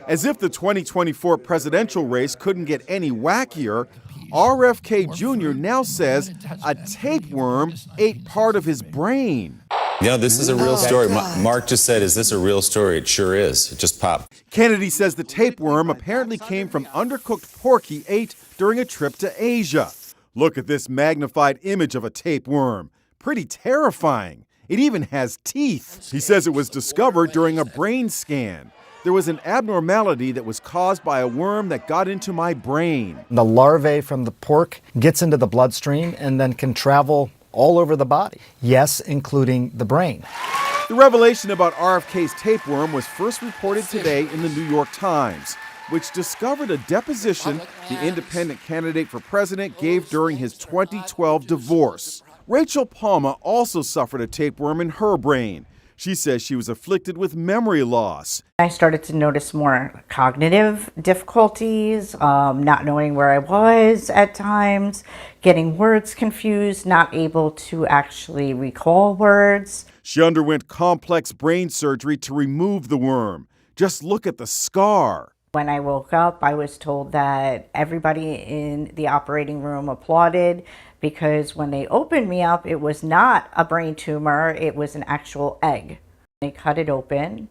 As if the 2024 presidential race couldn't get any wackier, RFK Jr. now says a tapeworm ate part of his brain. Yeah, this is a real story. Mark just said, is this a real story? It sure is. It just popped. Kennedy says the tapeworm apparently came from undercooked pork he ate during a trip to Asia. Look at this magnified image of a tapeworm. Pretty terrifying. It even has teeth. He says it was discovered during a brain scan. There was an abnormality that was caused by a worm that got into my brain. The larvae from the pork gets into the bloodstream and then can travel all over the body. Yes, including the brain. The revelation about RFK's tapeworm was first reported today in the New York Times, which discovered a deposition the independent candidate for president gave during his 2012 divorce. Rachel Palma also suffered a tapeworm in her brain. She says she was afflicted with memory loss. I started to notice more cognitive difficulties, not knowing where I was at times, getting words confused, not able to actually recall words. She underwent complex brain surgery to remove the worm. Just look at the scar. When I woke up, I was told that everybody in the operating room applauded because when they opened me up, it was not a brain tumor, it was an actual egg. They cut it open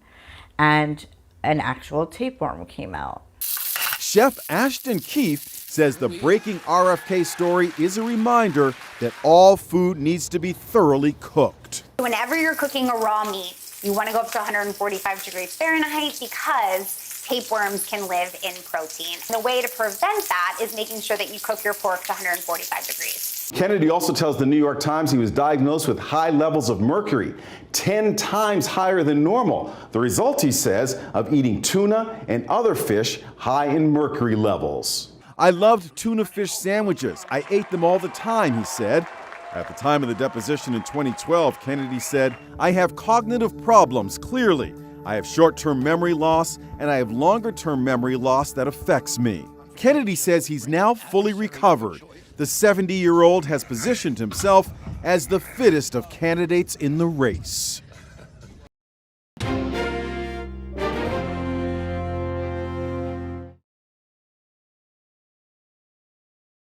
and an actual tapeworm came out. Chef Ashton Keefe says the breaking RFK story is a reminder that all food needs to be thoroughly cooked. Whenever you're cooking a raw meat, you want to go up to 145 degrees Fahrenheit because tapeworms can live in protein. The way to prevent that is making sure that you cook your pork to 145 degrees. Kennedy also tells the New York Times he was diagnosed with high levels of mercury, 10 times higher than normal. The result, he says, of eating tuna and other fish high in mercury levels. I loved tuna fish sandwiches. I ate them all the time, he said. At the time of the deposition in 2012, Kennedy said, I have cognitive problems, clearly. I have short-term memory loss, and I have longer-term memory loss that affects me. Kennedy says he's now fully recovered. The 70-year-old has positioned himself as the fittest of candidates in the race.